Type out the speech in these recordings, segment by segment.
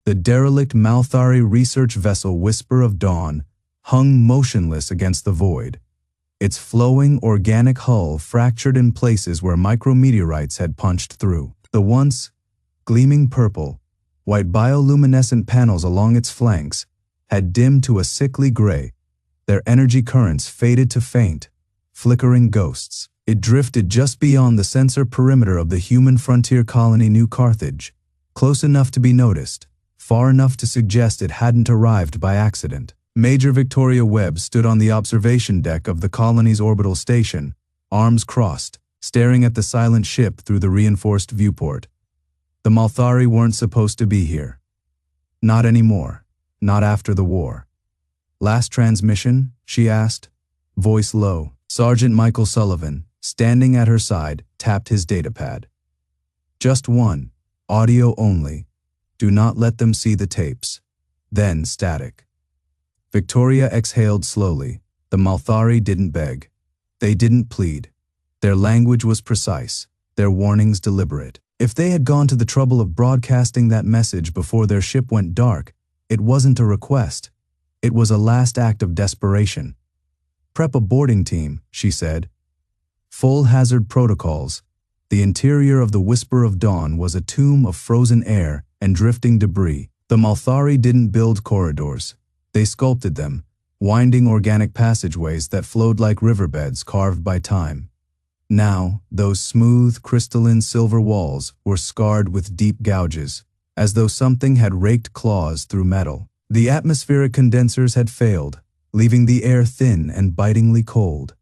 The derelict Malthari research vessel Whisper of Dawn hung motionless against the void, its flowing organic hull fractured in places where micrometeorites had punched through. The once gleaming purple, white bioluminescent panels along its flanks had dimmed to a sickly gray, their energy currents faded to faint, flickering ghosts. It drifted just beyond the sensor perimeter of the human frontier colony New Carthage, close enough to be noticed, far enough to suggest it hadn't arrived by accident. Major Victoria Webb stood on the observation deck of the colony's orbital station, arms crossed, staring at the silent ship through the reinforced viewport. The Malthari weren't supposed to be here. Not anymore. Not after the war. Last transmission? She asked, voice low. Sergeant Michael Sullivan, standing at her side, tapped his datapad. Just one. Audio only. Do not let them see the tapes. Then static. Victoria exhaled slowly. The Malthari didn't beg. They didn't plead. Their language was precise, their warnings deliberate. If they had gone to the trouble of broadcasting that message before their ship went dark, it wasn't a request. It was a last act of desperation. Prep a boarding team, she said. Full hazard protocols. The interior of the Whisper of Dawn was a tomb of frozen air and drifting debris. The Malthari didn't build corridors. They sculpted them, winding organic passageways that flowed like riverbeds carved by time. Now, those smooth, crystalline silver walls were scarred with deep gouges, as though something had raked claws through metal. The atmospheric condensers had failed, leaving the air thin and bitingly cold.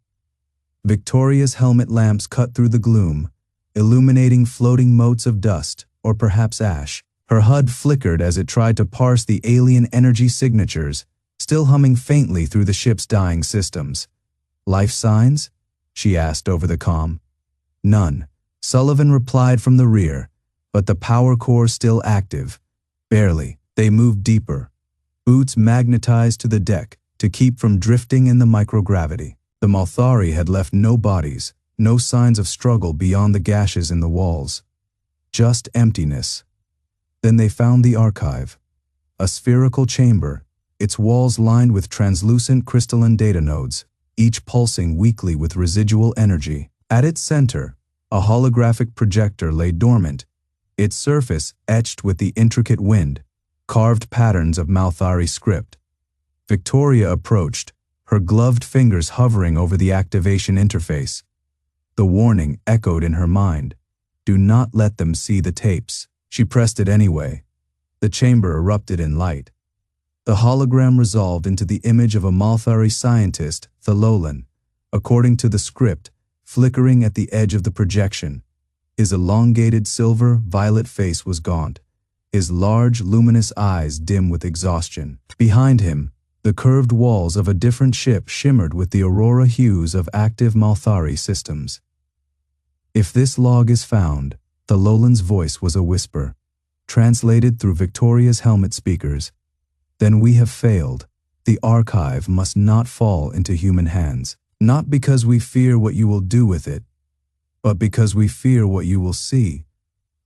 Victoria's helmet lamps cut through the gloom, illuminating floating motes of dust, or perhaps ash. Her HUD flickered as it tried to parse the alien energy signatures, still humming faintly through the ship's dying systems. Life signs? She asked over the comm. None. Sullivan replied from the rear, but the power core still active. Barely. They moved deeper. Boots magnetized to the deck to keep from drifting in the microgravity. The Malthari had left no bodies, no signs of struggle beyond the gashes in the walls. Just emptiness. Then they found the archive. A spherical chamber, its walls lined with translucent crystalline data nodes, each pulsing weakly with residual energy. At its center, a holographic projector lay dormant, its surface etched with the intricate carved patterns of Malthari script. Victoria approached, her gloved fingers hovering over the activation interface. The warning echoed in her mind. Do not let them see the tapes. She pressed it anyway. The chamber erupted in light. The hologram resolved into the image of a Malthari scientist, Thalolan, according to the script, flickering at the edge of the projection. His elongated silver-violet face was gaunt, his large, luminous eyes dim with exhaustion. Behind him, the curved walls of a different ship shimmered with the aurora hues of active Malthari systems. If this log is found, Thalolan's voice was a whisper, translated through Victoria's helmet speakers. Then we have failed. The archive must not fall into human hands, not because we fear what you will do with it, but because we fear what you will see.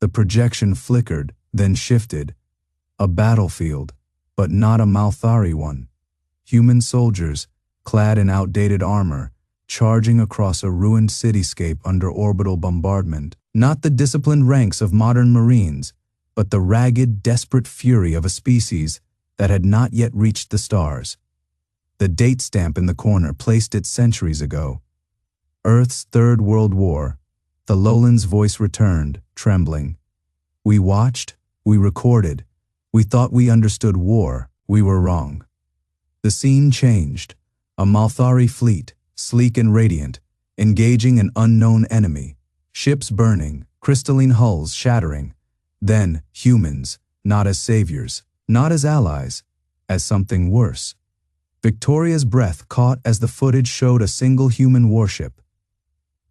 The projection flickered, then shifted. A battlefield, but not a Malthari one. Human soldiers, clad in outdated armor, charging across a ruined cityscape under orbital bombardment. Not the disciplined ranks of modern Marines, but the ragged, desperate fury of a species that had not yet reached the stars. The date stamp in the corner placed it centuries ago. Earth's Third World War. Thalolan's voice returned, trembling. We watched, we recorded, we thought we understood war, we were wrong. The scene changed. A Malthari fleet, sleek and radiant, engaging an unknown enemy. Ships burning, crystalline hulls shattering. Then, humans, not as saviors, not as allies, as something worse. Victoria's breath caught as the footage showed a single human warship.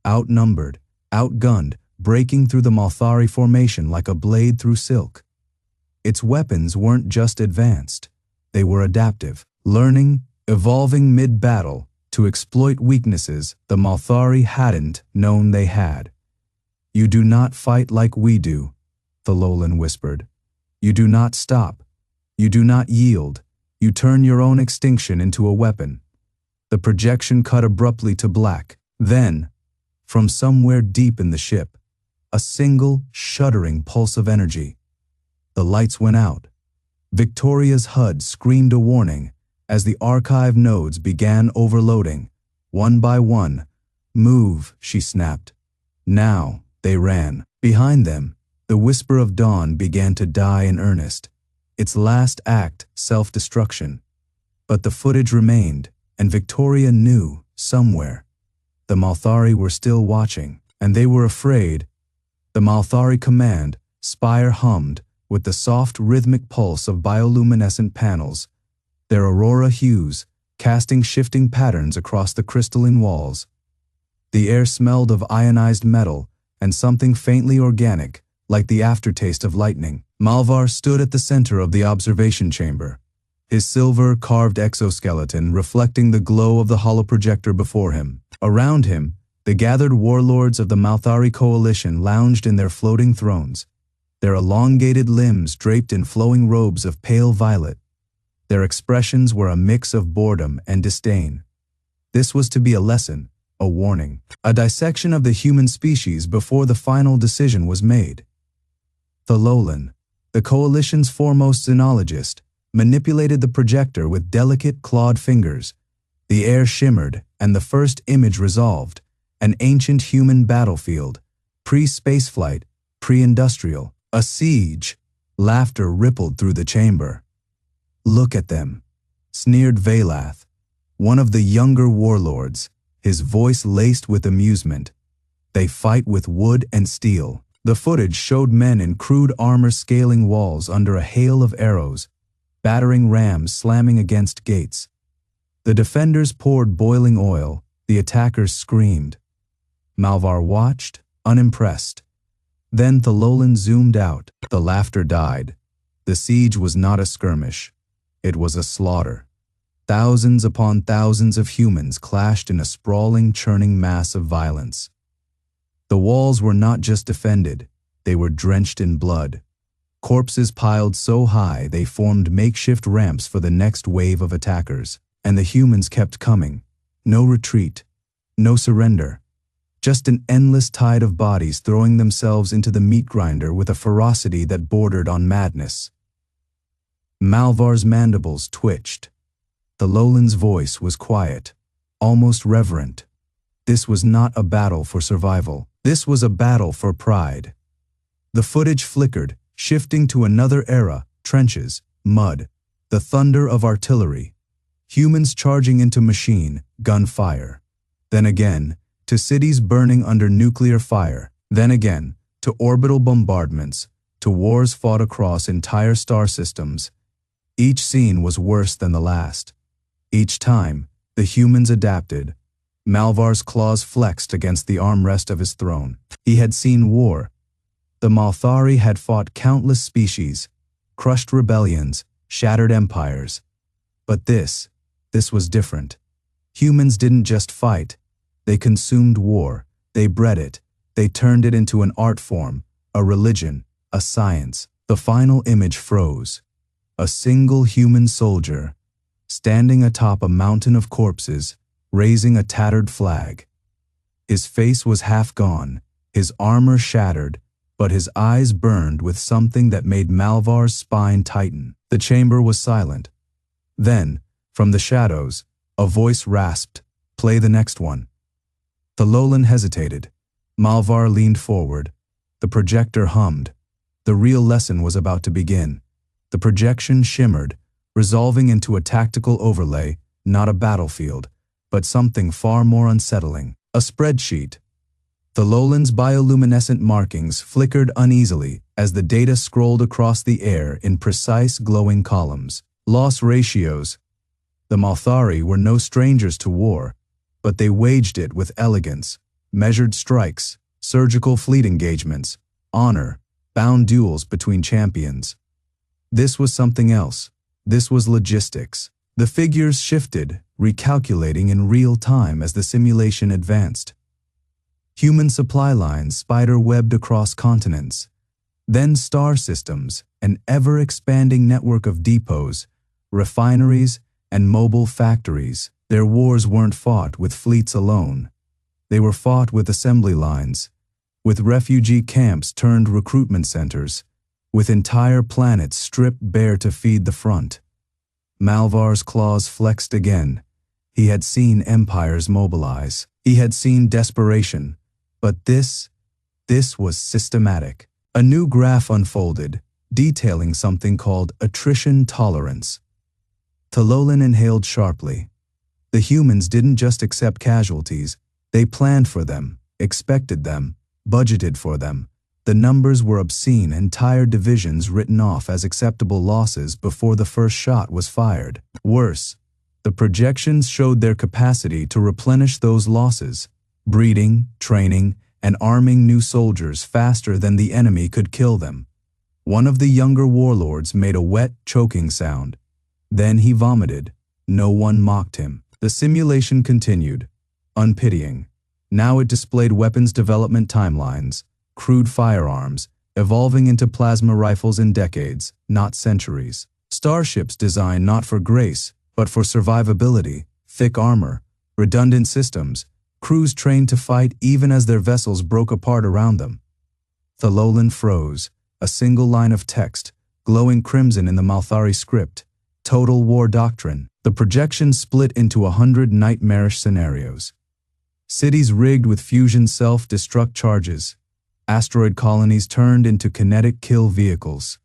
Outnumbered, outgunned, breaking through the Malthari formation like a blade through silk. Its weapons weren't just advanced, they were adaptive, learning, evolving mid-battle to exploit weaknesses the Malthari hadn't known they had. You do not fight like we do, Thalolan whispered. You do not stop, You do not yield. You turn your own extinction into a weapon. The projection cut abruptly to black. Then, from somewhere deep in the ship, a single, shuddering pulse of energy. The lights went out. Victoria's HUD screamed a warning as the archive nodes began overloading. One by one. Move, she snapped. Now, they ran. Behind them, the whisper of dawn began to die in earnest. Its last act, self-destruction. But the footage remained, and Victoria knew, somewhere, the Malthari were still watching, and they were afraid. The Malthari command, spire hummed, with the soft rhythmic pulse of bioluminescent panels, their aurora hues casting shifting patterns across the crystalline walls. The air smelled of ionized metal and something faintly organic, like the aftertaste of lightning. Malvar stood at the center of the observation chamber, his silver carved exoskeleton reflecting the glow of the holoprojector before him. Around him, the gathered warlords of the Malthari coalition lounged in their floating thrones, their elongated limbs draped in flowing robes of pale violet. Their expressions were a mix of boredom and disdain. This was to be a lesson, a warning, a dissection of the human species before the final decision was made. Thololan, the coalition's foremost xenologist, manipulated the projector with delicate clawed fingers. The air shimmered, and the first image resolved, an ancient human battlefield, pre-spaceflight, pre-industrial, a siege. Laughter rippled through the chamber. Look at them, sneered Valath, one of the younger warlords, his voice laced with amusement. They fight with wood and steel. The footage showed men in crude armor scaling walls under a hail of arrows, battering rams slamming against gates. The defenders poured boiling oil, the attackers screamed. Malvar watched, unimpressed. Then Thololan zoomed out. The laughter died. The siege was not a skirmish. It was a slaughter. Thousands upon thousands of humans clashed in a sprawling, churning mass of violence. The walls were not just defended, they were drenched in blood. Corpses piled so high they formed makeshift ramps for the next wave of attackers. And the humans kept coming. No retreat, no surrender. Just an endless tide of bodies throwing themselves into the meat grinder with a ferocity that bordered on madness. Malvar's mandibles twitched. Thololan's voice was quiet, almost reverent. This was not a battle for survival. This was a battle for pride. The footage flickered, shifting to another era, trenches, mud, the thunder of artillery. Humans charging into machine, gunfire. Then again, to cities burning under nuclear fire. Then again, to orbital bombardments, to wars fought across entire star systems. Each scene was worse than the last. Each time, the humans adapted. Malvar's claws flexed against the armrest of his throne. He had seen war. The Malthari had fought countless species, crushed rebellions, shattered empires. But this was different. Humans didn't just fight. They consumed war. They bred it. They turned it into an art form, a religion, a science. The final image froze. A single human soldier, standing atop a mountain of corpses, raising a tattered flag. His face was half gone, his armor shattered, but his eyes burned with something that made Malvar's spine tighten. The chamber was silent. Then, from the shadows, a voice rasped, "Play the next one." Thololan hesitated. Malvar leaned forward. The projector hummed. The real lesson was about to begin. The projection shimmered, resolving into a tactical overlay, not a battlefield, but something far more unsettling. A spreadsheet. Thololan's bioluminescent markings flickered uneasily as the data scrolled across the air in precise glowing columns. Loss ratios. The Malthari were no strangers to war, but they waged it with elegance. Measured strikes, surgical fleet engagements, honor, bound duels between champions. This was something else. This was logistics. The figures shifted, recalculating in real time as the simulation advanced. Human supply lines spider-webbed across continents. Then star systems, an ever-expanding network of depots, refineries, and mobile factories. Their wars weren't fought with fleets alone. They were fought with assembly lines, with refugee camps turned recruitment centers, with entire planets stripped bare to feed the front. Malthar's claws flexed again. He had seen empires mobilize. He had seen desperation. But this was systematic. A new graph unfolded, detailing something called attrition tolerance. Talolan inhaled sharply. The humans didn't just accept casualties, they planned for them, expected them, budgeted for them. The numbers were obscene, entire divisions written off as acceptable losses before the first shot was fired. Worse, the projections showed their capacity to replenish those losses, breeding, training, and arming new soldiers faster than the enemy could kill them. One of the younger warlords made a wet, choking sound. Then he vomited. No one mocked him. The simulation continued, unpitying. Now it displayed weapons development timelines, crude firearms, evolving into plasma rifles in decades, not centuries. Starships designed not for grace, but for survivability, thick armor, redundant systems, crews trained to fight even as their vessels broke apart around them. Talolan froze, a single line of text, glowing crimson in the Malthari script. Total war doctrine. The projection split into 100 nightmarish scenarios. Cities rigged with fusion self-destruct charges. Asteroid colonies turned into kinetic kill vehicles.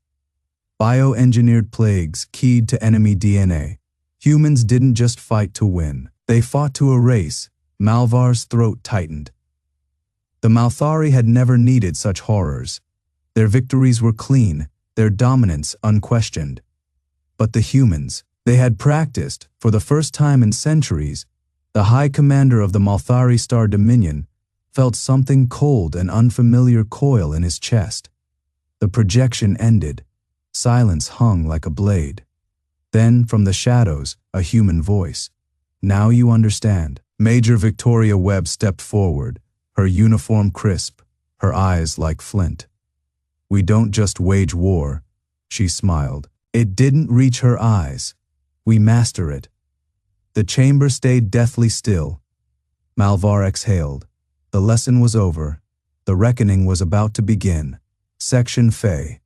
Bioengineered plagues keyed to enemy DNA. Humans didn't just fight to win. They fought to erase. Malthar's throat tightened. The Malthari had never needed such horrors. Their victories were clean, their dominance unquestioned. But the humans, they had practiced, for the first time in centuries. The High Commander of the Malthari Star Dominion felt something cold and unfamiliar coil in his chest. The projection ended. Silence hung like a blade. Then, from the shadows, a human voice. "Now you understand." Major Victoria Webb stepped forward, her uniform crisp, her eyes like flint. "We don't just wage war," she smiled. It didn't reach her eyes. "We master it." The chamber stayed deathly still. Malthar exhaled. The lesson was over. The reckoning was about to begin. Section Fe.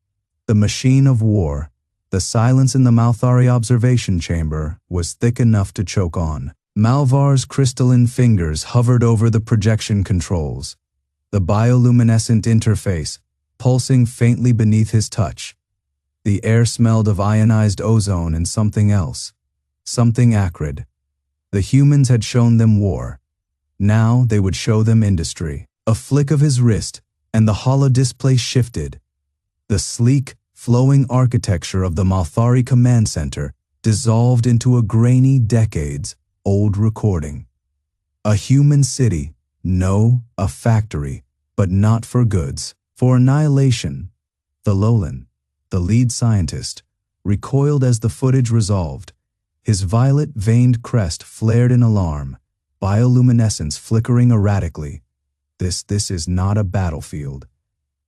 The machine of war. The silence in the Malthari observation chamber was thick enough to choke on. Malthar's crystalline fingers hovered over the projection controls. The bioluminescent interface, pulsing faintly beneath his touch. The air smelled of ionized ozone and something else. Something acrid. The humans had shown them war. Now they would show them industry. A flick of his wrist, and the holodisplay shifted. The sleek, flowing architecture of the Malthari Command Center dissolved into a grainy, decades-old recording. A human city, no, a factory, but not for goods. For annihilation. Talolan, the lead scientist, recoiled as the footage resolved. His violet-veined crest flared in alarm, bioluminescence flickering erratically. This is not a battlefield."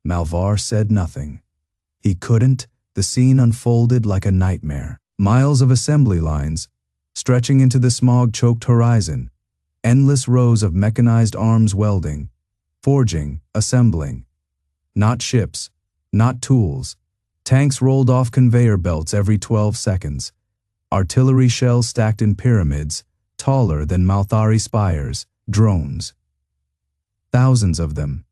Malthar said nothing. He couldn't. The scene unfolded like a nightmare. Miles of assembly lines, stretching into the smog-choked horizon. Endless rows of mechanized arms welding, forging, assembling. Not ships, not tools. Tanks rolled off conveyor belts every 12 seconds. Artillery shells stacked in pyramids, taller than Malthari spires, drones. Thousands of them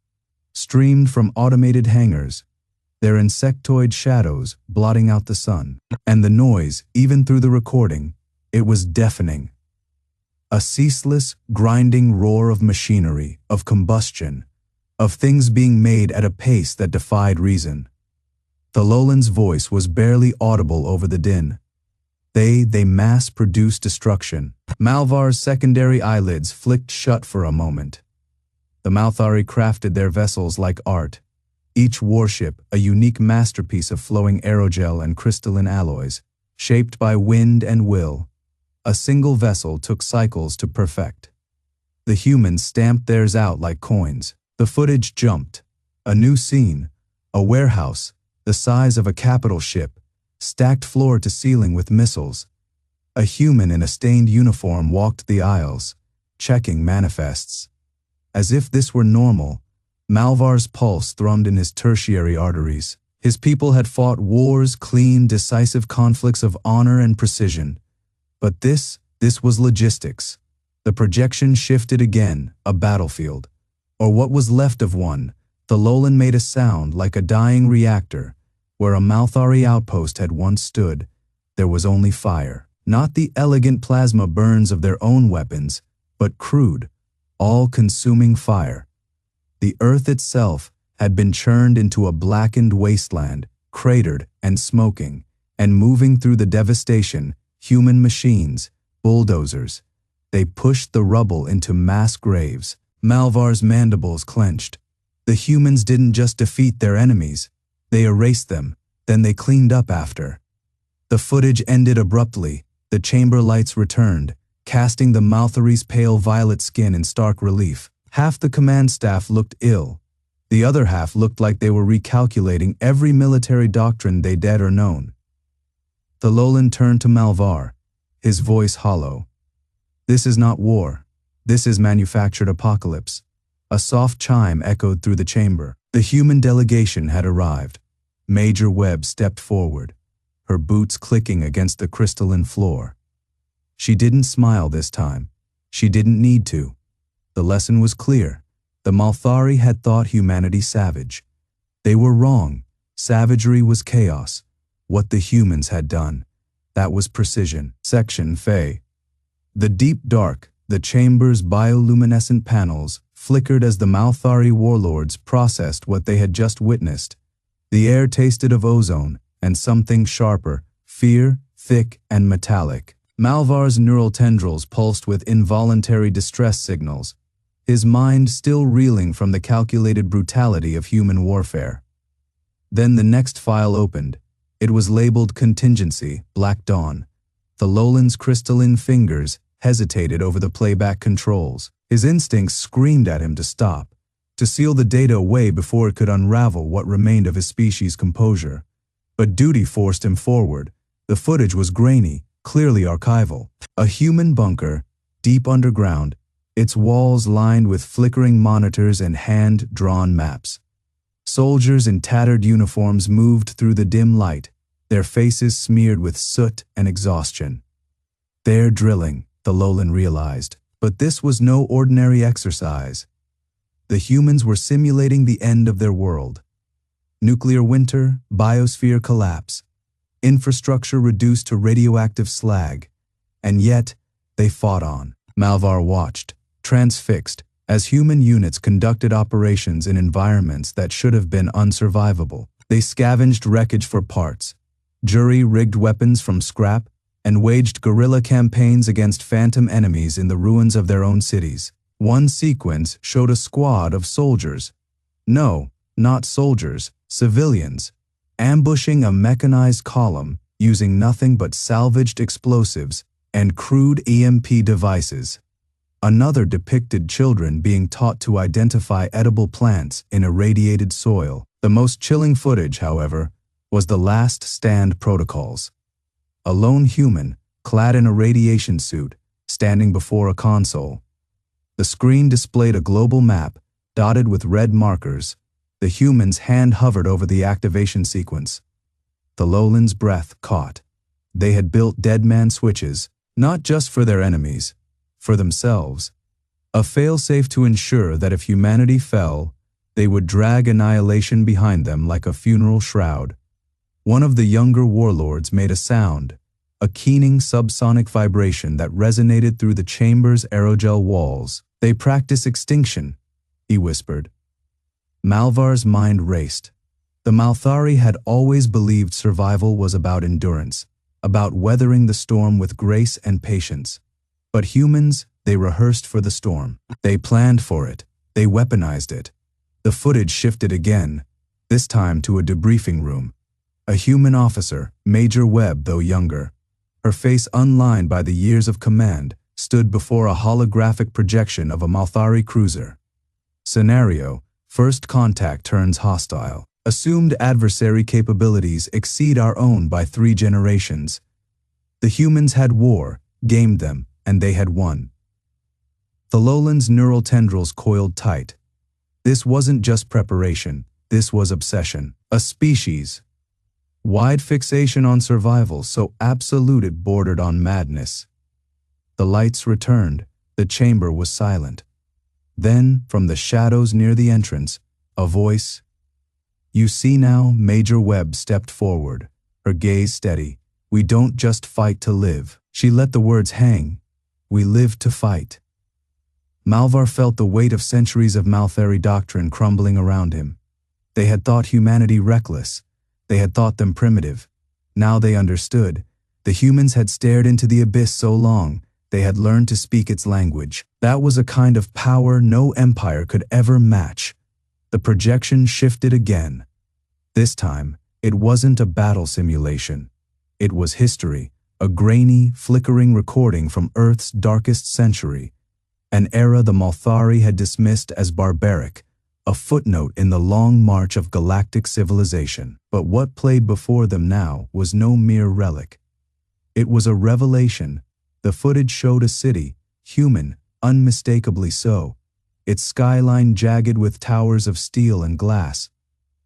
streamed from automated hangars, their insectoid shadows blotting out the sun. And the noise, even through the recording, it was deafening. A ceaseless, grinding roar of machinery, of combustion, of things being made at a pace that defied reason. Talolan's voice was barely audible over the din. They mass-produced destruction. Malthar's secondary eyelids flicked shut for a moment. The Malthari crafted their vessels like art. Each warship a unique masterpiece of flowing aerogel and crystalline alloys, shaped by wind and will. A single vessel took cycles to perfect. The humans stamped theirs out like coins. The footage jumped. A new scene, A warehouse, the size of a capital ship, stacked floor to ceiling with missiles. A human in a stained uniform walked the aisles, checking manifests. As if this were normal, Malvar's pulse thrummed in his tertiary arteries. His people had fought wars, clean, decisive conflicts of honor and precision. But this was logistics. The projection shifted again, a battlefield. Or what was left of one. The Lowland made a sound like a dying reactor. Where a Malthari outpost had once stood, there was only fire. Not the elegant plasma burns of their own weapons, but crude, all-consuming fire. The earth itself had been churned into a blackened wasteland, cratered and smoking, and moving through the devastation, human machines, bulldozers. They pushed the rubble into mass graves. Malvar's mandibles clenched. The humans didn't just defeat their enemies, they erased them, then they cleaned up after. The footage ended abruptly. The chamber lights returned, casting the Malthari's pale violet skin in stark relief. Half the command staff looked ill. The other half looked like they were recalculating every military doctrine they'd dead or known. The Lowland turned to Malvar, his voice hollow. "This is not war. This is manufactured apocalypse." A soft chime echoed through the chamber. The human delegation had arrived. Major Webb stepped forward, her boots clicking against the crystalline floor. She didn't smile this time. She didn't need to. The lesson was clear. The Malthari had thought humanity savage. They were wrong. Savagery was chaos. What the humans had done, that was precision. Section Fey. The deep dark, the chamber's bioluminescent panels, flickered as the Malthari Warlords processed what they had just witnessed. The air tasted of ozone, and something sharper, fear, thick and metallic. Malvar's neural tendrils pulsed with involuntary distress signals, his mind still reeling from the calculated brutality of human warfare. Then the next file opened. It was labeled Contingency, Black Dawn. The Lowland's crystalline fingers hesitated over the playback controls. His instincts screamed at him to stop, to seal the data away before it could unravel what remained of his species' composure. But duty forced him forward. The footage was grainy, clearly archival. A human bunker, deep underground, its walls lined with flickering monitors and hand-drawn maps. Soldiers in tattered uniforms moved through the dim light, their faces smeared with soot and exhaustion. They're drilling, the Lowland realized. But this was no ordinary exercise. The humans were simulating the end of their world. Nuclear winter, biosphere collapse, infrastructure reduced to radioactive slag. And yet, they fought on. Malvar watched, transfixed, as human units conducted operations in environments that should have been unsurvivable. They scavenged wreckage for parts, jury-rigged weapons from scrap, and waged guerrilla campaigns against phantom enemies in the ruins of their own cities. One sequence showed a squad of soldiers. No, not soldiers, civilians, ambushing a mechanized column using nothing but salvaged explosives and crude EMP devices. Another depicted children being taught to identify edible plants in irradiated soil. The most chilling footage, however, was the last stand protocols. A lone human, clad in a radiation suit, standing before a console. The screen displayed a global map, dotted with red markers. The human's hand hovered over the activation sequence. The Lowland's breath caught. They had built deadman switches, not just for their enemies, for themselves. A failsafe to ensure that if humanity fell, they would drag annihilation behind them like a funeral shroud. One of the younger warlords made a sound, a keening subsonic vibration that resonated through the chamber's aerogel walls. "They practice extinction," he whispered. Malvar's mind raced. The Malthari had always believed survival was about endurance, about weathering the storm with grace and patience. But humans, they rehearsed for the storm. They planned for it. They weaponized it. The footage shifted again, this time to a debriefing room. A human officer, Major Webb though younger, her face unlined by the years of command, stood before a holographic projection of a Malthari cruiser. Scenario: first contact turns hostile. Assumed adversary capabilities exceed our own by 3 generations. The humans had war, gamed them, and they had won. The lowlands' neural tendrils coiled tight. This wasn't just preparation, this was obsession. A species. Wide fixation on survival, so absolute it bordered on madness. The lights returned, the chamber was silent. Then, from the shadows near the entrance, a voice. "You see now," Major Webb stepped forward, her gaze steady. "We don't just fight to live." She let the words hang. "We live to fight." Malvar felt the weight of centuries of Malthari doctrine crumbling around him. They had thought humanity reckless. They had thought them primitive. Now they understood. The humans had stared into the abyss so long, they had learned to speak its language. That was a kind of power no empire could ever match. The projection shifted again. This time, it wasn't a battle simulation. It was history, a grainy, flickering recording from Earth's darkest century, an era the Malthari had dismissed as barbaric, a footnote in the long march of galactic civilization. But what played before them now was no mere relic. It was a revelation. The footage showed a city, human, unmistakably so, its skyline jagged with towers of steel and glass.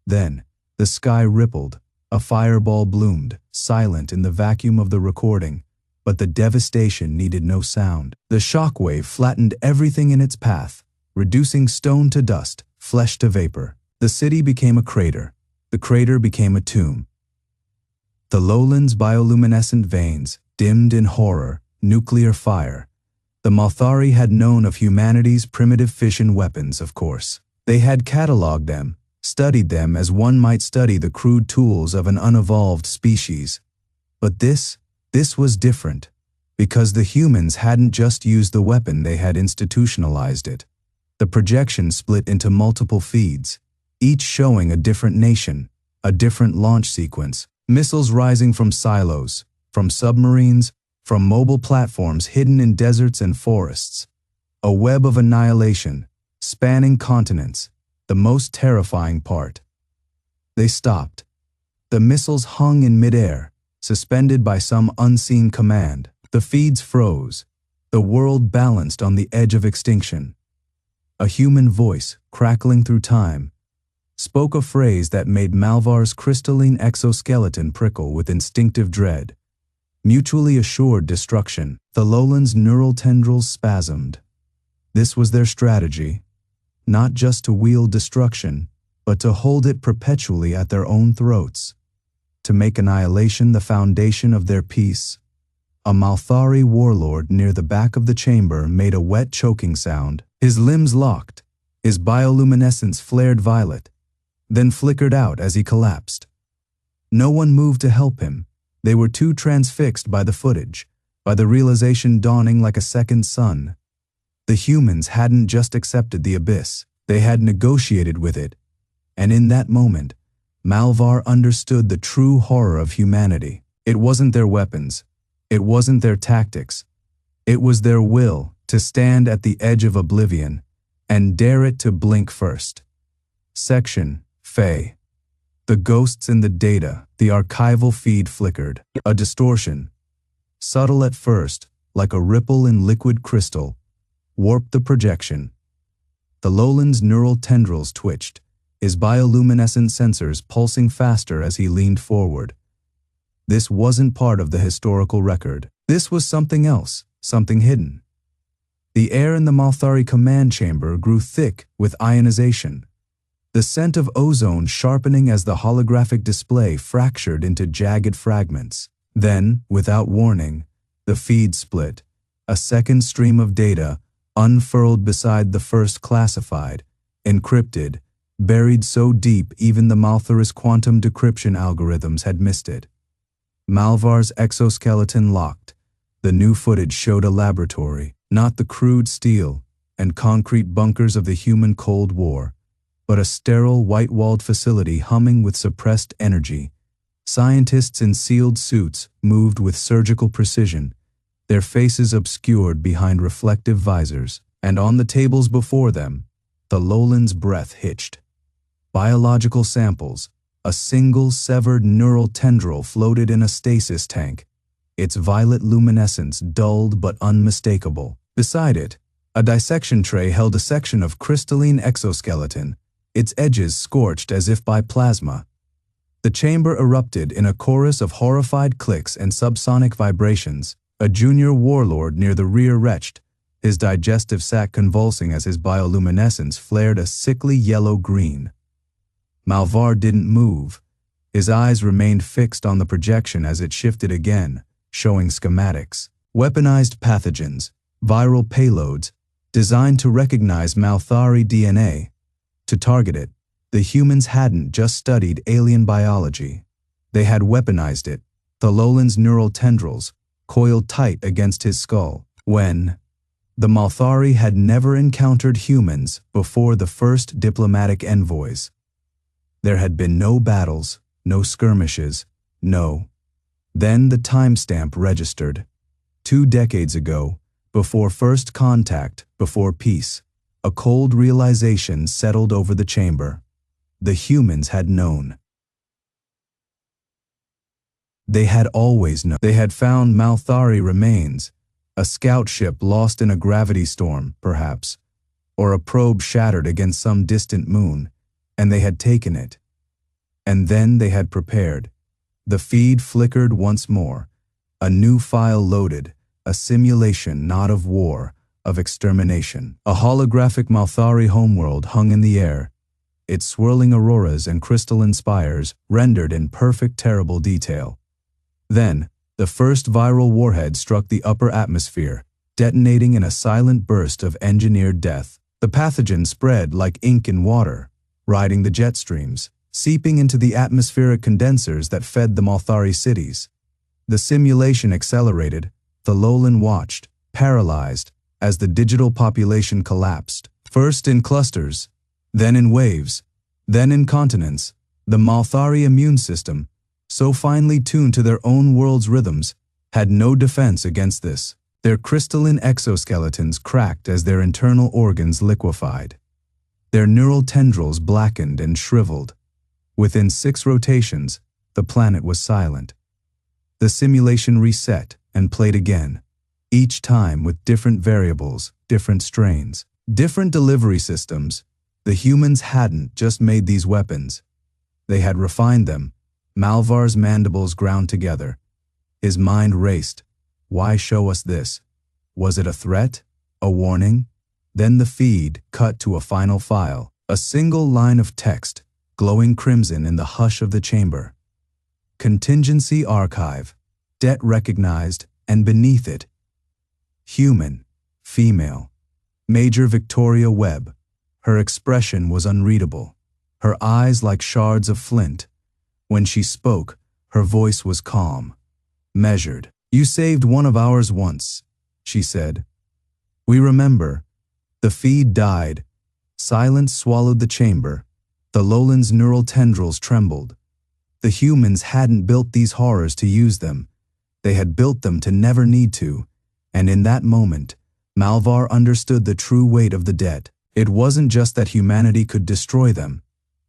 Then, the sky rippled, a fireball bloomed, silent in the vacuum of the recording, but the devastation needed no sound. The shockwave flattened everything in its path, reducing stone to dust, flesh to vapor. The city became a crater. The crater became a tomb. The lowlands' bioluminescent veins, dimmed in horror, nuclear fire. The Malthari had known of humanity's primitive fission weapons, of course. They had catalogued them, studied them as one might study the crude tools of an unevolved species. But this was different, because the humans hadn't just used the weapon, they had institutionalized it. The projection split into multiple feeds, each showing a different nation, a different launch sequence, missiles rising from silos, from submarines, from mobile platforms hidden in deserts and forests. A web of annihilation, spanning continents, the most terrifying part. They stopped. The missiles hung in midair, suspended by some unseen command. The feeds froze. The world balanced on the edge of extinction. A human voice, crackling through time, spoke a phrase that made Malvar's crystalline exoskeleton prickle with instinctive dread. Mutually assured destruction. The lowlands' neural tendrils spasmed. This was their strategy, not just to wield destruction, but to hold it perpetually at their own throats, to make annihilation the foundation of their peace. A Malthari warlord near the back of the chamber made a wet choking sound. His limbs locked, his bioluminescence flared violet, then flickered out as he collapsed. No one moved to help him. They were too transfixed by the footage, by the realization dawning like a second sun. The humans hadn't just accepted the abyss, they had negotiated with it. And in that moment, Malvar understood the true horror of humanity. It wasn't their weapons, it wasn't their tactics, it was their will to stand at the edge of oblivion and dare it to blink first. Section Fae. The ghosts in the data, the archival feed flickered. A distortion, subtle at first, like a ripple in liquid crystal, warped the projection. The lowland's neural tendrils twitched, his bioluminescent sensors pulsing faster as he leaned forward. This wasn't part of the historical record. This was something else, something hidden. The air in the Malthari command chamber grew thick with ionization, the scent of ozone sharpening as the holographic display fractured into jagged fragments. Then, without warning, the feed split. A second stream of data unfurled beside the first classified, encrypted, buried so deep even the Malthari's quantum decryption algorithms had missed it. Malvar's exoskeleton locked. The new footage showed a laboratory, not the crude steel and concrete bunkers of the human Cold War, but a sterile, white-walled facility humming with suppressed energy. Scientists in sealed suits moved with surgical precision, their faces obscured behind reflective visors, and on the tables before them, the lowland's breath hitched. Biological samples. A single severed neural tendril floated in a stasis tank, its violet luminescence dulled but unmistakable. Beside it, a dissection tray held a section of crystalline exoskeleton, its edges scorched as if by plasma. The chamber erupted in a chorus of horrified clicks and subsonic vibrations. A junior warlord near the rear retched, his digestive sac convulsing as his bioluminescence flared a sickly yellow-green. Malvar didn't move. His eyes remained fixed on the projection as it shifted again, showing schematics. Weaponized pathogens, viral payloads, designed to recognize Malthari DNA. To target it, the humans hadn't just studied alien biology. They had weaponized it, Thalolan's neural tendrils, coiled tight against his skull. When the Malthari had never encountered humans before the first diplomatic envoys. There had been no battles, no skirmishes, no. Then the timestamp registered. 2 decades ago, before first contact, before peace, a cold realization settled over the chamber. The humans had known. They had always known. They had found Malthari remains, a scout ship lost in a gravity storm, perhaps, or a probe shattered against some distant moon, and they had taken it. And then they had prepared. The feed flickered once more. A new file loaded, a simulation not of war, of extermination. A holographic Malthari homeworld hung in the air, its swirling auroras and crystalline spires rendered in perfect terrible detail. Then, the first viral warhead struck the upper atmosphere, detonating in a silent burst of engineered death. The pathogen spread like ink in water, riding the jet streams, seeping into the atmospheric condensers that fed the Malthari cities. The simulation accelerated. Thalolan watched, paralyzed, as the digital population collapsed, first in clusters, then in waves, then in continents. The Malthari immune system, so finely tuned to their own world's rhythms, had no defense against this. Their crystalline exoskeletons cracked as their internal organs liquefied. Their neural tendrils blackened and shriveled. Within 6 rotations, the planet was silent. The simulation reset and played again, each time with different variables, different strains, different delivery systems. The humans hadn't just made these weapons. They had refined them. Malvar's mandibles ground together. His mind raced. Why show us this? Was it a threat? A warning? Then the feed cut to a final file, a single line of text, glowing crimson in the hush of the chamber. Contingency archive, debt recognized, and beneath it, human, female, Major Victoria Webb. Her expression was unreadable, her eyes like shards of flint. When she spoke, her voice was calm, measured. "You saved one of ours once," she said. "We remember." The feed died. Silence swallowed the chamber. Thalolan's neural tendrils trembled. The humans hadn't built these horrors to use them. They had built them to never need to. And in that moment, Malvar understood the true weight of the debt. It wasn't just that humanity could destroy them.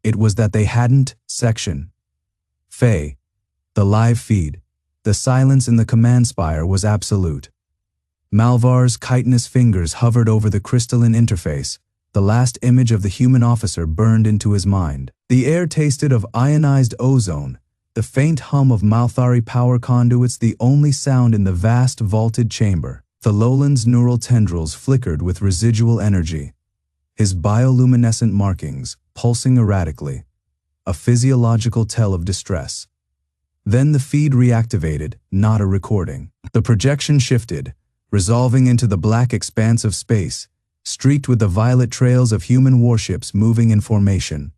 It was that they hadn't. Section. Faye. The live feed. The silence in the command spire was absolute. Malvar's chitinous fingers hovered over the crystalline interface. The last image of the human officer burned into his mind. The air tasted of ionized ozone, the faint hum of Malthari power conduits the only sound in the vast vaulted chamber. Thalolan's neural tendrils flickered with residual energy, his bioluminescent markings pulsing erratically, a physiological tell of distress. Then the feed reactivated, not a recording. The projection shifted, resolving into the black expanse of space, streaked with the violet trails of human warships moving in formation.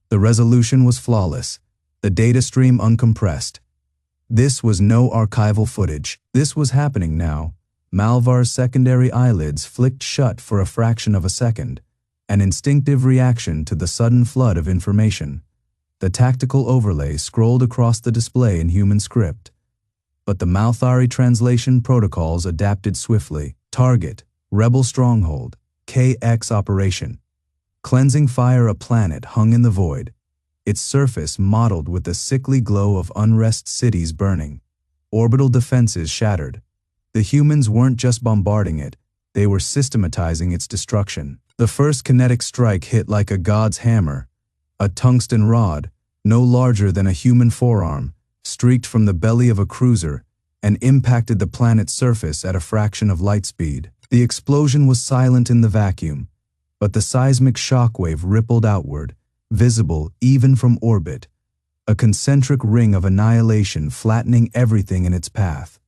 The resolution was flawless, the data stream uncompressed. This was no archival footage. This was happening now. Malvar's secondary eyelids flicked shut for a fraction of a second, an instinctive reaction to the sudden flood of information. The tactical overlay scrolled across the display in human script. But the Malthari translation protocols adapted swiftly. Target, Rebel Stronghold, KX Operation. Cleansing fire, a planet hung in the void, its surface mottled with the sickly glow of unrest, cities burning, orbital defenses shattered. The humans weren't just bombarding it, they were systematizing its destruction. The first kinetic strike hit like a god's hammer. A tungsten rod, no larger than a human forearm, streaked from the belly of a cruiser and impacted the planet's surface at a fraction of light speed. The explosion was silent in the vacuum, but the seismic shockwave rippled outward, visible even from orbit, a concentric ring of annihilation flattening everything in its path.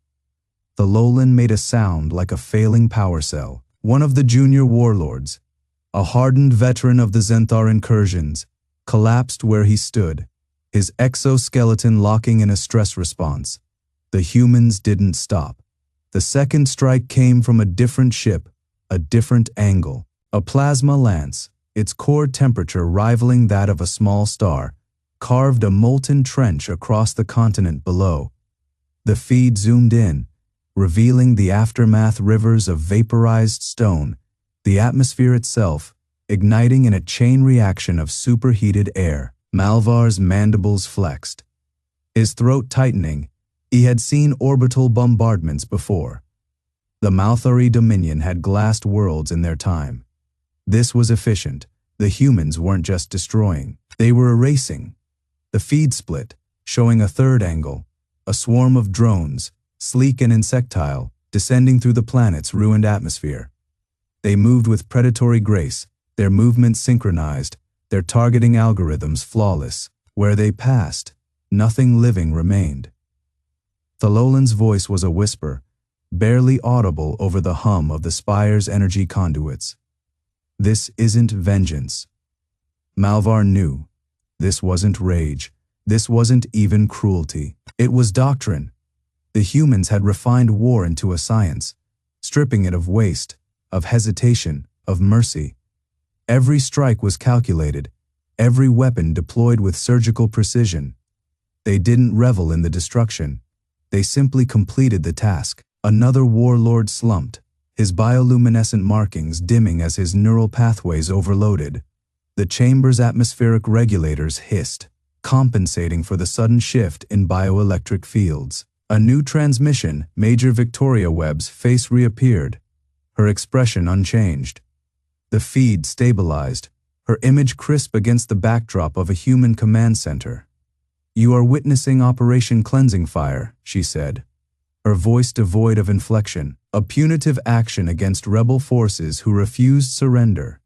The lowland made a sound like a failing power cell. One of the junior warlords, a hardened veteran of the Zenthar incursions, collapsed where he stood, his exoskeleton locking in a stress response. The humans didn't stop. The second strike came from a different ship, a different angle. A plasma lance, its core temperature rivaling that of a small star, carved a molten trench across the continent below. The feed zoomed in, revealing the aftermath, rivers of vaporized stone, the atmosphere itself igniting in a chain reaction of superheated air. Malthar's mandibles flexed, his throat tightening. He had seen orbital bombardments before. The Malthari Dominion had glassed worlds in their time. This was efficient. The humans weren't just destroying, they were erasing. The feed split, showing a third angle, a swarm of drones, sleek and insectile, descending through the planet's ruined atmosphere. They moved with predatory grace, their movements synchronized, their targeting algorithms flawless. Where they passed, nothing living remained. Thalolan's voice was a whisper, barely audible over the hum of the spire's energy conduits. This isn't vengeance. Malthar knew. This wasn't rage. This wasn't even cruelty. It was doctrine. The humans had refined war into a science, stripping it of waste, of hesitation, of mercy. Every strike was calculated, every weapon deployed with surgical precision. They didn't revel in the destruction. They simply completed the task. Another warlord slumped, his bioluminescent markings dimming as his neural pathways overloaded. The chamber's atmospheric regulators hissed, compensating for the sudden shift in bioelectric fields. A new transmission, Major Victoria Webb's face reappeared, her expression unchanged. The feed stabilized, her image crisp against the backdrop of a human command center. "You are witnessing Operation Cleansing Fire," she said, her voice devoid of inflection, "a punitive action against rebel forces who refused surrender.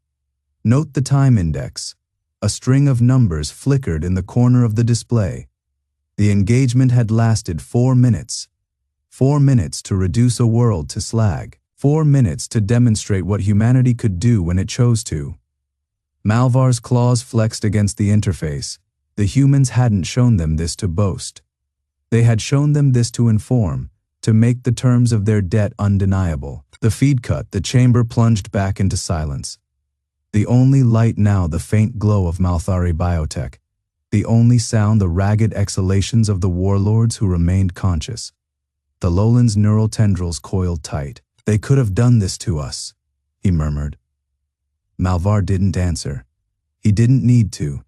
Note the time index." A string of numbers flickered in the corner of the display. The engagement had lasted 4 minutes. 4 minutes to reduce a world to slag. 4 minutes to demonstrate what humanity could do when it chose to. Malthar's claws flexed against the interface. The humans hadn't shown them this to boast. They had shown them this to inform, to make the terms of their debt undeniable. The feed cut, the chamber plunged back into silence. The only light now, the faint glow of Malthari biotech. The only sound, the ragged exhalations of the warlords who remained conscious. The lowland's neural tendrils coiled tight. "They could have done this to us," he murmured. Malthar didn't answer. He didn't need to.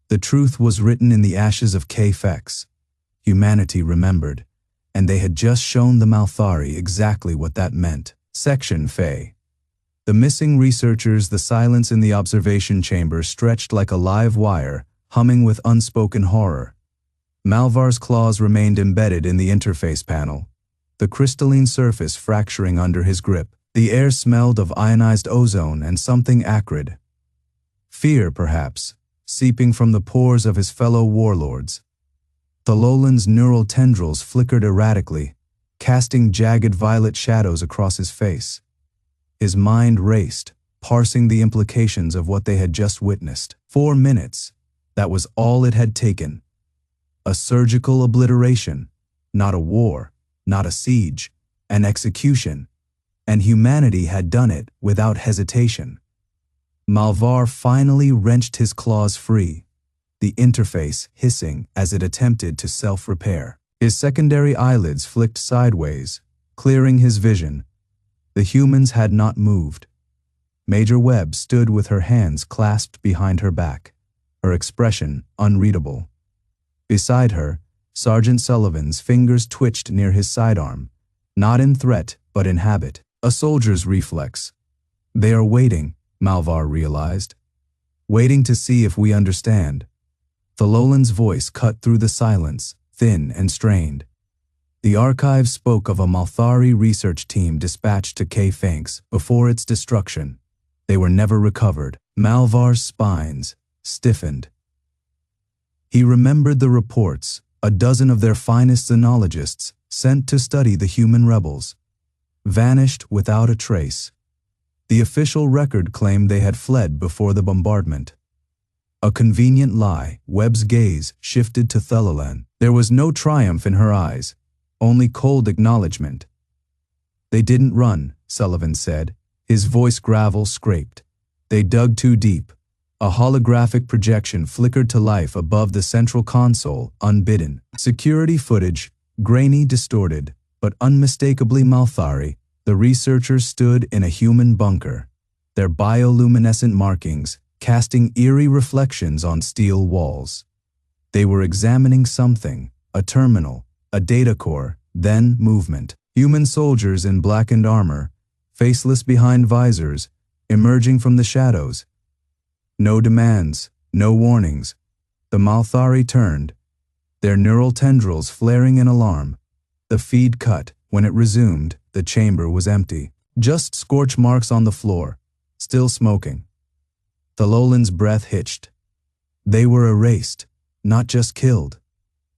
The truth was written in the ashes of K-Fex. Humanity remembered, and they had just shown the Malthari exactly what that meant. Section Fae. The missing researchers, the silence in the observation chamber stretched like a live wire, humming with unspoken horror. Malthar's claws remained embedded in the interface panel, the crystalline surface fracturing under his grip. The air smelled of ionized ozone and something acrid. Fear, perhaps, seeping from the pores of his fellow warlords. Thalolan's neural tendrils flickered erratically, casting jagged violet shadows across his face. His mind raced, parsing the implications of what they had just witnessed. 4 minutes. That was all it had taken. A surgical obliteration. Not a war, not a siege, an execution. And humanity had done it without hesitation. Malthar finally wrenched his claws free, the interface hissing as it attempted to self-repair. His secondary eyelids flicked sideways, clearing his vision. The humans had not moved. Major Webb stood with her hands clasped behind her back, her expression unreadable. Beside her, Sergeant Sullivan's fingers twitched near his sidearm, not in threat but in habit. A soldier's reflex. They are waiting, Malvar realized. Waiting to see if we understand. Thalolan's voice cut through the silence, thin and strained. The archive spoke of a Malthari research team dispatched to K Fanks before its destruction. They were never recovered. Malvar's spines stiffened. He remembered the reports, a dozen of their finest xenologists sent to study the human rebels, vanished without a trace. The official record claimed they had fled before the bombardment. A convenient lie. Webb's gaze shifted to Thalolan. There was no triumph in her eyes, only cold acknowledgement. They didn't run, Sullivan said. His voice gravel scraped. They dug too deep. A holographic projection flickered to life above the central console, unbidden. Security footage, grainy, distorted, but unmistakably Malthari. The researchers stood in a human bunker, their bioluminescent markings casting eerie reflections on steel walls. They were examining something, a terminal, a data core, then movement. Human soldiers in blackened armor, faceless behind visors, emerging from the shadows. No demands, no warnings. The Malthari turned, their neural tendrils flaring in alarm. The feed cut. When it resumed, the chamber was empty. Just scorch marks on the floor, still smoking. Thalolan's breath hitched. They were erased, not just killed.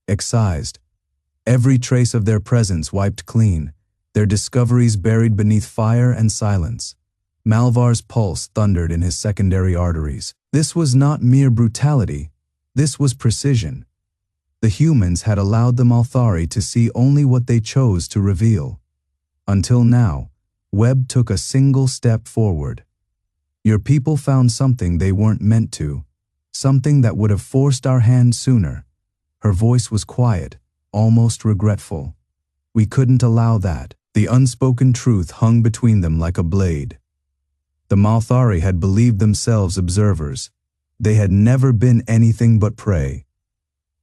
Excised. Every trace of their presence wiped clean, their discoveries buried beneath fire and silence. Malvar's pulse thundered in his secondary arteries. This was not mere brutality. This was precision. The humans had allowed the Malthari to see only what they chose to reveal. Until now, Webb took a single step forward. Your people found something they weren't meant to, something that would have forced our hand sooner. Her voice was quiet, almost regretful. We couldn't allow that. The unspoken truth hung between them like a blade. The Malthari had believed themselves observers. They had never been anything but prey.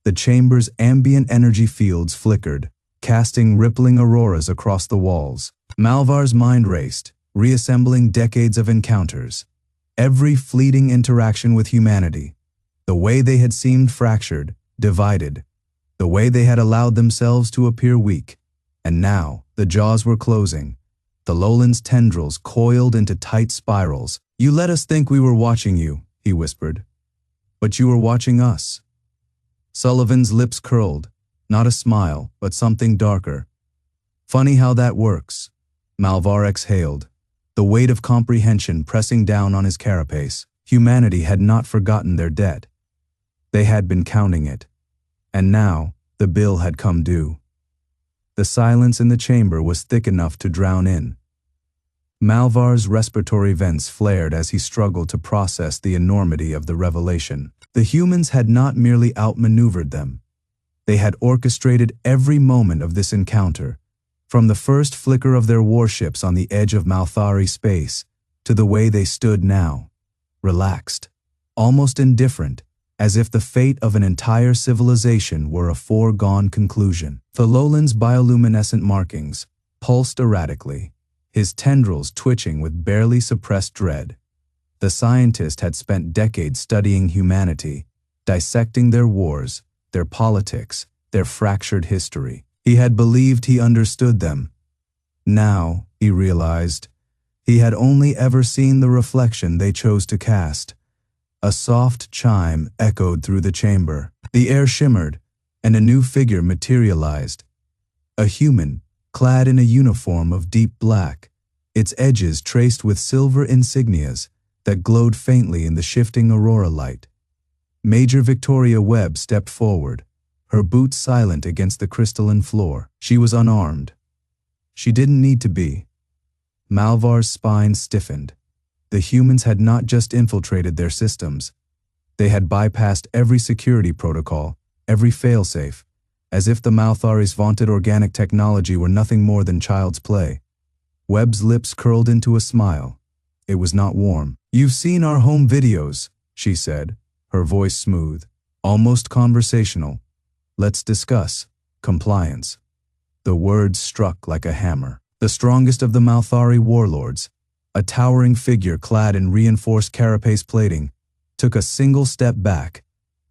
The chamber's ambient energy fields flickered, casting rippling auroras across the walls. Malvar's mind raced, reassembling decades of encounters. Every fleeting interaction with humanity. The way they had seemed fractured, divided. The way they had allowed themselves to appear weak. And now, the jaws were closing. Thalolan's tendrils coiled into tight spirals. You let us think we were watching you, he whispered. But you were watching us. Sullivan's lips curled, not a smile, but something darker. Funny how that works. Malvar exhaled, the weight of comprehension pressing down on his carapace. Humanity had not forgotten their debt. They had been counting it. And now, the bill had come due. The silence in the chamber was thick enough to drown in. Malvar's respiratory vents flared as he struggled to process the enormity of the revelation. The humans had not merely outmaneuvered them. They had orchestrated every moment of this encounter, from the first flicker of their warships on the edge of Malthari space to the way they stood now, relaxed, almost indifferent, as if the fate of an entire civilization were a foregone conclusion. Thalolan's bioluminescent markings pulsed erratically, his tendrils twitching with barely suppressed dread. The scientist had spent decades studying humanity, dissecting their wars, their politics, their fractured history. He had believed he understood them. Now, he realized, he had only ever seen the reflection they chose to cast. A soft chime echoed through the chamber. The air shimmered, and a new figure materialized. A human, clad in a uniform of deep black, its edges traced with silver insignias that glowed faintly in the shifting aurora light. Major Victoria Webb stepped forward, her boots silent against the crystalline floor. She was unarmed. She didn't need to be. Malvar's spine stiffened. The humans had not just infiltrated their systems. They had bypassed every security protocol, every failsafe, as if the Malthari's vaunted organic technology were nothing more than child's play. Webb's lips curled into a smile. It was not warm. "You've seen our home videos," she said, her voice smooth, almost conversational. "Let's discuss compliance." The words struck like a hammer. The strongest of the Malthari Warlords, a towering figure clad in reinforced carapace plating, took a single step back,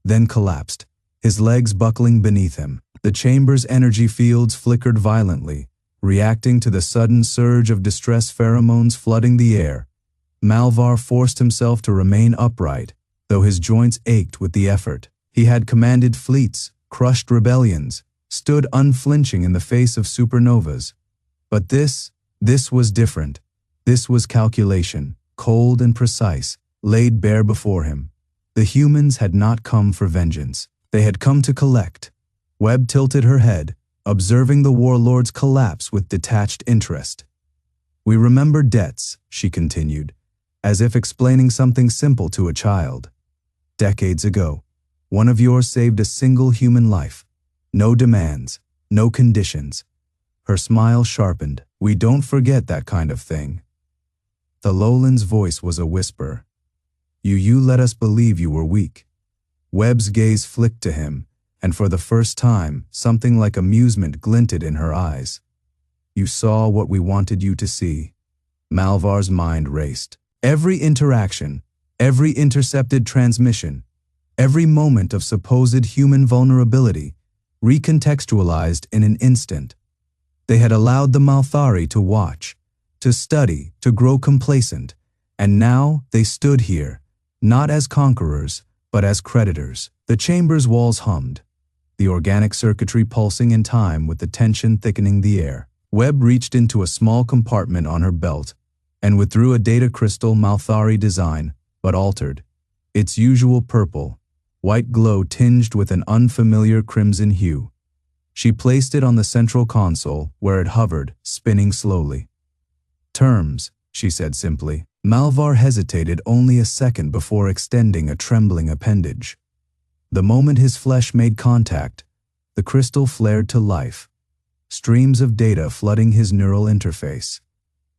then collapsed, his legs buckling beneath him. The chamber's energy fields flickered violently, reacting to the sudden surge of distress pheromones flooding the air. Malvar forced himself to remain upright, though his joints ached with the effort. He had commanded fleets, crushed rebellions, stood unflinching in the face of supernovas. But this was different. This was calculation, cold and precise, laid bare before him. The humans had not come for vengeance. They had come to collect. Webb tilted her head, observing the warlords collapse with detached interest. "We remember debts," she continued, as if explaining something simple to a child. "Decades ago, one of yours saved a single human life. No demands, no conditions." Her smile sharpened. "We don't forget that kind of thing." The lowland's voice was a whisper. You let us believe you were weak." Webb's gaze flicked to him, and for the first time, something like amusement glinted in her eyes. "You saw what we wanted you to see." Malvar's mind raced. Every interaction, every intercepted transmission, every moment of supposed human vulnerability, recontextualized in an instant. They had allowed the Malthari to watch, to study, to grow complacent, and now they stood here, not as conquerors, but as creditors. The chamber's walls hummed, the organic circuitry pulsing in time with the tension thickening the air. Webb reached into a small compartment on her belt and withdrew a data crystal Malthari design, but altered. Its usual purple, white glow tinged with an unfamiliar crimson hue. She placed it on the central console, where it hovered, spinning slowly. "Terms," she said simply. Malvar hesitated only a second before extending a trembling appendage. The moment his flesh made contact, the crystal flared to life, streams of data flooding his neural interface.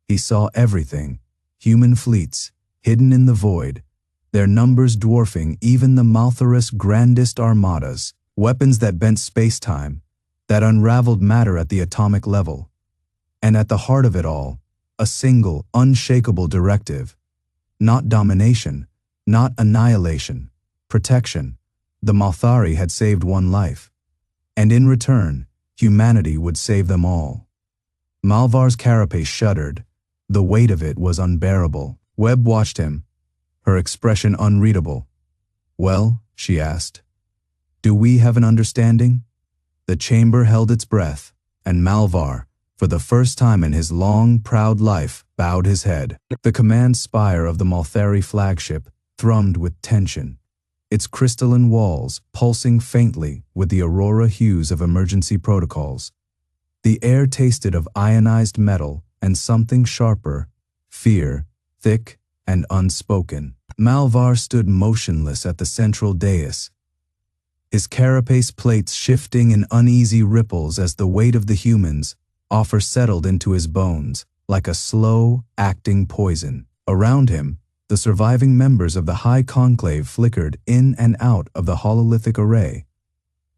He saw everything, human fleets, hidden in the void, their numbers dwarfing even the Malthari's grandest armadas, weapons that bent space-time, that unraveled matter at the atomic level. And at the heart of it all, a single, unshakable directive. Not domination, not annihilation, protection. The Malthari had saved one life, and in return, humanity would save them all. Malvar's carapace shuddered. The weight of it was unbearable. Webb watched him, her expression unreadable. "Well," she asked, "do we have an understanding?" The chamber held its breath, and Malvar, for the first time in his long, proud life, bowed his head. The command spire of the Malthari flagship thrummed with tension, its crystalline walls pulsing faintly with the aurora hues of emergency protocols. The air tasted of ionized metal and something sharper, fear, thick and unspoken. Malvar stood motionless at the central dais, his carapace plates shifting in uneasy ripples as the weight of the humans' offer settled into his bones like a slow, acting poison. Around him, the surviving members of the High Conclave flickered in and out of the hololithic array,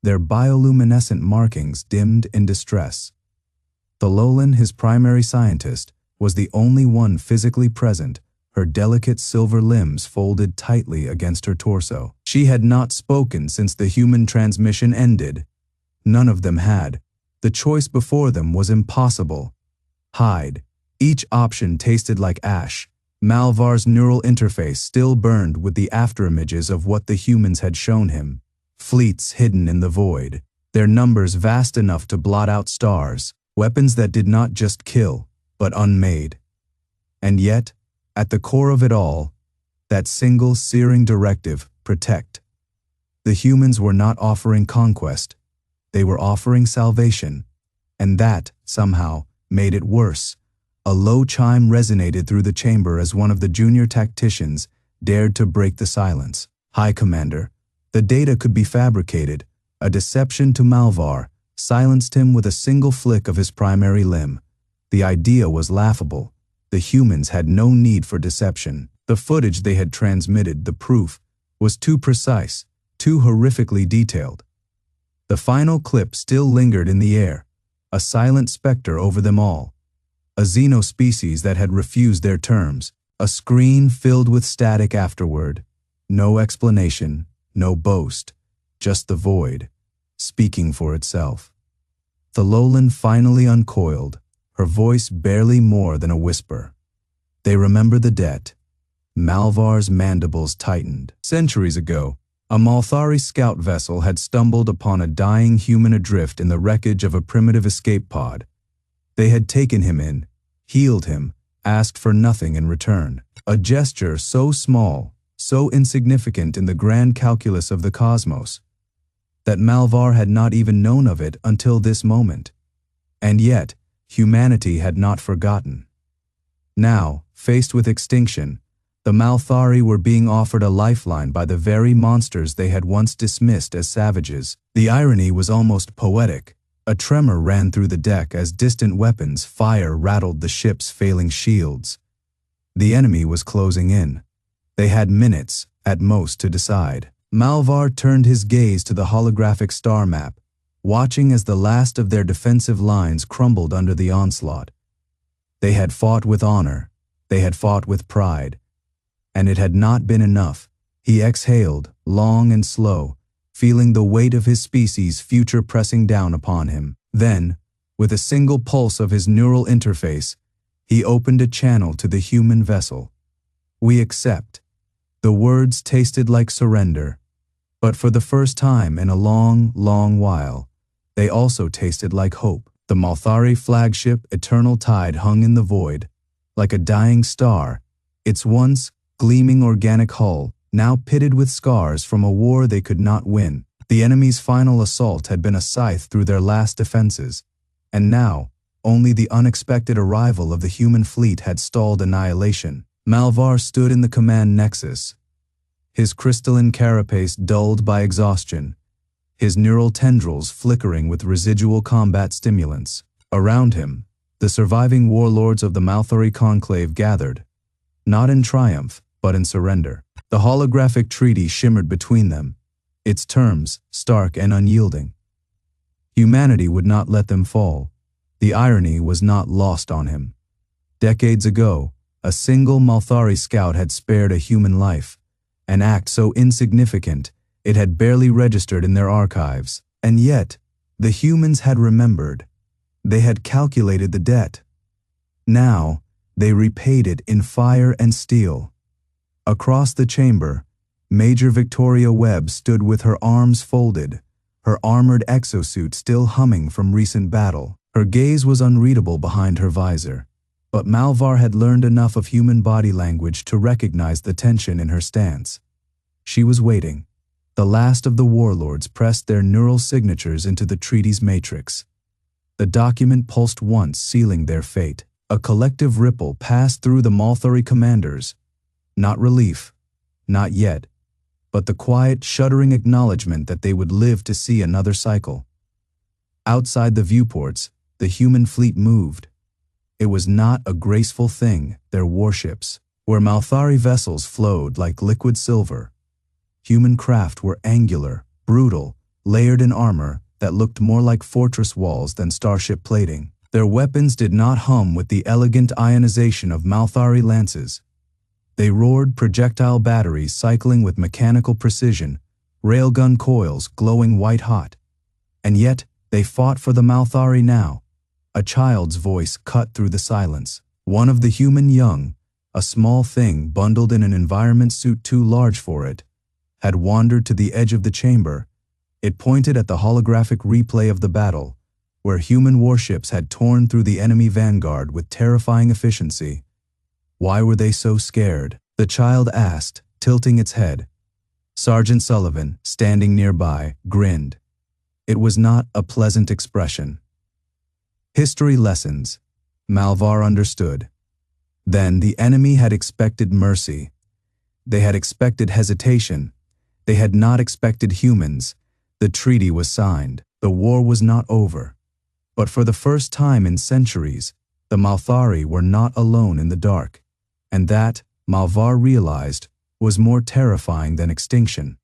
their bioluminescent markings dimmed in distress. Thololan, his primary scientist, was the only one physically present, her delicate silver limbs folded tightly against her torso. She had not spoken since the human transmission ended. None of them had. The choice before them was impossible. Hide. Each option tasted like ash. Malvar's neural interface still burned with the afterimages of what the humans had shown him. Fleets hidden in the void, their numbers vast enough to blot out stars, weapons that did not just kill, but unmade. And yet, at the core of it all, that single searing directive, protect. The humans were not offering conquest. They were offering salvation. And that, somehow, made it worse. A low chime resonated through the chamber as one of the junior tacticians dared to break the silence. "High Commander, the data could be fabricated." A deception to Malvar silenced him with a single flick of his primary limb. The idea was laughable, The humans had no need for deception. The footage they had transmitted, the proof, was too precise, too horrifically detailed. The final clip still lingered in the air, a silent specter over them all. A xenospecies that had refused their terms, a screen filled with static afterward. No explanation, no boast, just the void, speaking for itself. Thalolan finally uncoiled, her voice barely more than a whisper. They remember the debt. Malvar's mandibles tightened. Centuries ago, a Malthari scout vessel had stumbled upon a dying human adrift in the wreckage of a primitive escape pod. They had taken him in, healed him, asked for nothing in return. A gesture so small, so insignificant in the grand calculus of the cosmos, that Malvar had not even known of it until this moment. And yet, humanity had not forgotten. Now, faced with extinction, the Malthari were being offered a lifeline by the very monsters they had once dismissed as savages. The irony was almost poetic. A tremor ran through the deck as distant weapons' fire rattled the ship's failing shields. The enemy was closing in. They had minutes, at most, to decide. Malvar turned his gaze to the holographic star map, watching as the last of their defensive lines crumbled under the onslaught. They had fought with honor. They had fought with pride. And it had not been enough. He exhaled, long and slow, feeling the weight of his species' future pressing down upon him. Then, with a single pulse of his neural interface, he opened a channel to the human vessel. "We accept." The words tasted like surrender, but for the first time in a long, long while, they also tasted like hope. The Malthari flagship Eternal Tide hung in the void, like a dying star, its once gleaming organic hull now pitted with scars from a war they could not win. The enemy's final assault had been a scythe through their last defenses, and now only the unexpected arrival of the human fleet had stalled annihilation. Malvar stood in the command nexus, his crystalline carapace dulled by exhaustion, his neural tendrils flickering with residual combat stimulants. Around him, the surviving warlords of the Malthari conclave gathered, not in triumph, but in surrender. The holographic treaty shimmered between them, its terms stark and unyielding. Humanity would not let them fall. The irony was not lost on him. Decades ago, a single Malthari scout had spared a human life, an act so insignificant it had barely registered in their archives. And yet, the humans had remembered. They had calculated the debt. Now, they repaid it in fire and steel. Across the chamber, Major Victoria Webb stood with her arms folded, her armored exosuit still humming from recent battle. Her gaze was unreadable behind her visor, but Malvar had learned enough of human body language to recognize the tension in her stance. She was waiting. The last of the warlords pressed their neural signatures into the treaty's matrix. The document pulsed once, sealing their fate. A collective ripple passed through the Malthari commanders. Not relief, not yet, but the quiet, shuddering acknowledgement that they would live to see another cycle. Outside the viewports, the human fleet moved. It was not a graceful thing, their warships, where Malthari vessels flowed like liquid silver. Human craft were angular, brutal, layered in armor that looked more like fortress walls than starship plating. Their weapons did not hum with the elegant ionization of Malthari lances. They roared, projectile batteries cycling with mechanical precision, railgun coils glowing white-hot. And yet, they fought for the Malthari now. A child's voice cut through the silence. One of the human young, a small thing bundled in an environment suit too large for it, had wandered to the edge of the chamber. It pointed at the holographic replay of the battle, where human warships had torn through the enemy vanguard with terrifying efficiency. Why were they so scared? The child asked, tilting its head. Sergeant Sullivan, standing nearby, grinned. It was not a pleasant expression. History lessons, Malvar understood. Then the enemy had expected mercy. They had expected hesitation. They had not expected humans. The treaty was signed. The war was not over. But for the first time in centuries, The Malthari were not alone in the dark, and that, Malvar realized, was more terrifying than extinction.